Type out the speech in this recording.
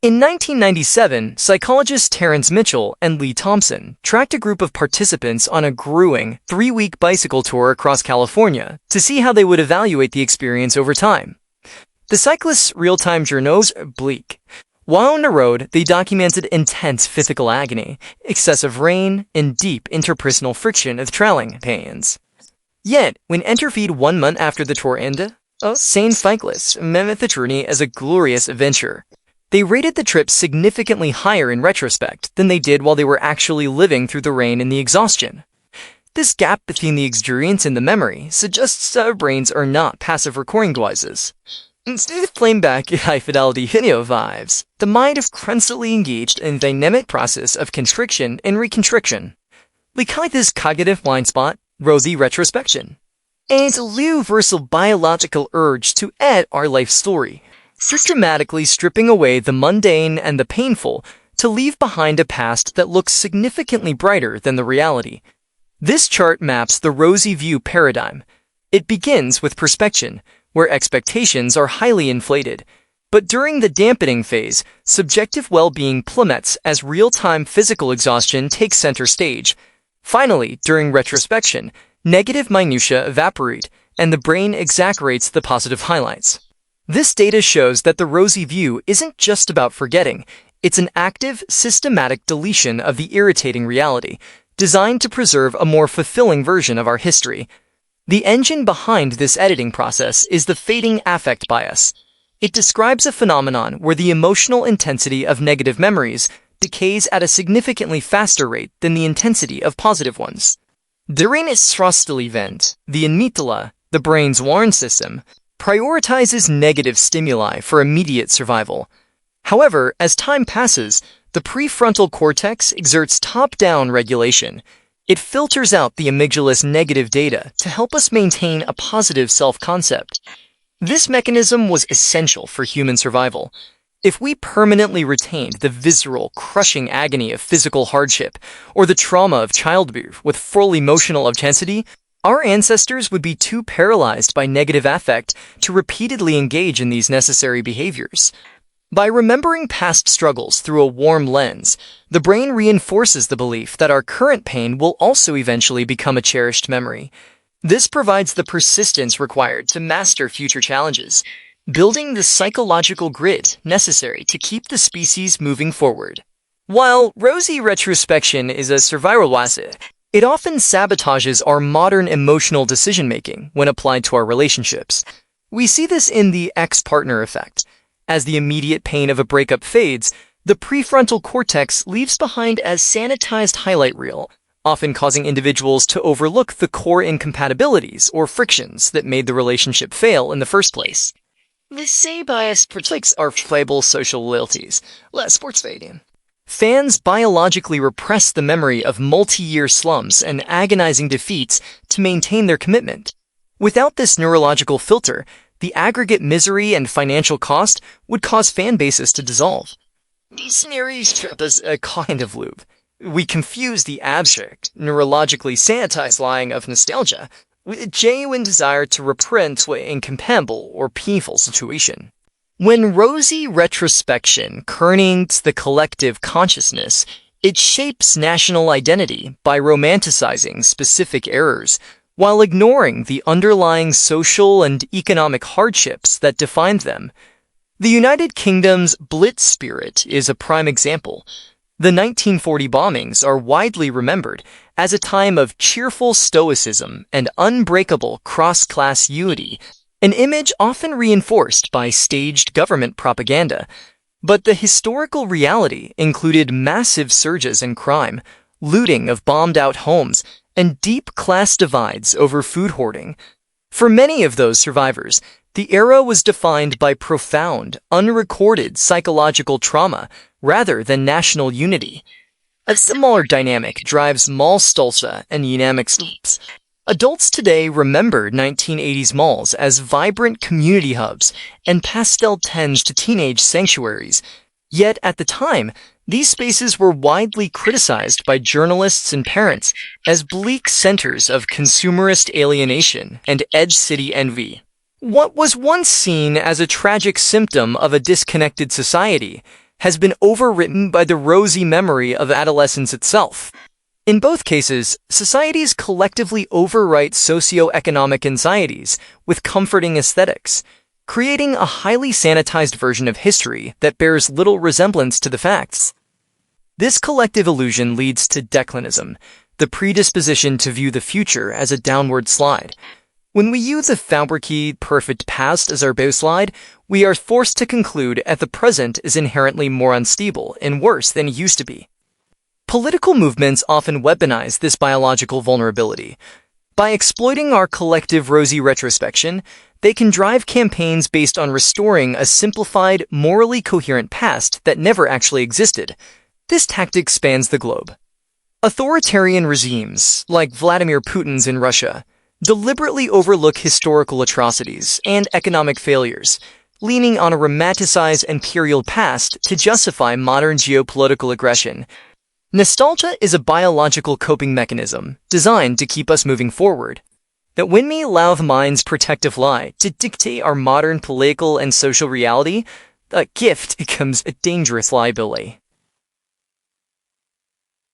In 1997, psychologists Terence Mitchell and Lee Thompson tracked a group of participants on a grueling 3-week bicycle tour across California to see how they would evaluate the experience over time. The cyclists' real-time journals are bleak. While on the road, they documented intense physical agony, excessive rain, and deep interpersonal friction of trailing pains. Yet, when interviewed 1 month after the tour ended, sane cyclists met the journey as a glorious adventure. They rated the trip significantly higher in retrospect than they did while they were actually living through the rain and the exhaustion. This gap between the experience and the memory suggests our brains are not passive recording devices. Instead of playing back high-fidelity video vibes, the mind is constantly engaged in the dynamic process of constriction and reconstriction. We call this cognitive blind spot, Rosy Retrospection, and it's a universal biological urge to edit our life story, systematically stripping away the mundane and the painful to leave behind a past that looks significantly brighter than the reality. This chart maps the rosy view paradigm. It begins with perspection, where expectations are highly inflated. But during the dampening phase, subjective well-being plummets as real-time physical exhaustion takes center stage. Finally, during retrospection, negative minutiae evaporate, and the brain exaggerates the positive highlights. This data shows that the rosy view isn't just about forgetting, it's an active, systematic deletion of the irritating reality, designed to preserve a more fulfilling version of our history. The engine behind this editing process is the fading affect bias. It describes a phenomenon where the emotional intensity of negative memories decays at a significantly faster rate than the intensity of positive ones. During a stressful event, the amygdala, the brain's warning system, prioritizes negative stimuli for immediate survival. However, as time passes, the prefrontal cortex exerts top-down regulation. It filters out the amygdala's negative data to help us maintain a positive self-concept. This mechanism was essential for human survival. If we permanently retained the visceral, crushing agony of physical hardship or the trauma of childbirth with full emotional intensity, our ancestors would be too paralyzed by negative affect to repeatedly engage in these necessary behaviors. By remembering past struggles through a warm lens, the brain reinforces the belief that our current pain will also eventually become a cherished memory. This provides the persistence required to master future challenges, building the psychological grit necessary to keep the species moving forward. While rosy retrospection is a survival asset, it often sabotages our modern emotional decision-making when applied to our relationships. We see this in the ex-partner effect. As the immediate pain of a breakup fades, the prefrontal cortex leaves behind a sanitized highlight reel, often causing individuals to overlook the core incompatibilities or frictions that made the relationship fail in the first place. This same bias protects our playable social loyalties, less sports fading. Fans biologically repress the memory of multi-year slumps and agonizing defeats to maintain their commitment. Without this neurological filter, the aggregate misery and financial cost would cause fan bases to dissolve. These scenarios trap us a kind of loop. We confuse the abstract, neurologically sanitized lying of nostalgia with a genuine desire to reprint an incompatible or painful situation. When rosy retrospection kernings the collective consciousness, it shapes national identity by romanticizing specific errors, while ignoring the underlying social and economic hardships that defined them. The United Kingdom's Blitz spirit is a prime example. The 1940 bombings are widely remembered as a time of cheerful stoicism and unbreakable cross-class unity, an image often reinforced by staged government propaganda. But the historical reality included massive surges in crime, looting of bombed-out homes, and deep class divides over food hoarding. For many of those survivors, the era was defined by profound, unrecorded psychological trauma rather than national unity. A similar dynamic drives Mall-stalgia and dynamic sleeps. Adults today remember 1980s malls as vibrant community hubs and pastel tens to teenage sanctuaries. Yet at the time, these spaces were widely criticized by journalists and parents as bleak centers of consumerist alienation and edge city envy. What was once seen as a tragic symptom of a disconnected society has been overwritten by the rosy memory of adolescence itself. In both cases, societies collectively overwrite socio-economic anxieties with comforting aesthetics, creating a highly sanitized version of history that bears little resemblance to the facts. This collective illusion leads to declinism, the predisposition to view the future as a downward slide. When we use a fabricated perfect past as our baseline, we are forced to conclude that the present is inherently more unstable and worse than it used to be. Political movements often weaponize this biological vulnerability. By exploiting our collective rosy retrospection, they can drive campaigns based on restoring a simplified, morally coherent past that never actually existed. This tactic spans the globe. Authoritarian regimes, like Vladimir Putin's in Russia, deliberately overlook historical atrocities and economic failures, leaning on a romanticized imperial past to justify modern geopolitical aggression. Nostalgia is a biological coping mechanism designed to keep us moving forward. That when we allow the mind's protective lie to dictate our modern political and social reality, a gift becomes a dangerous liability.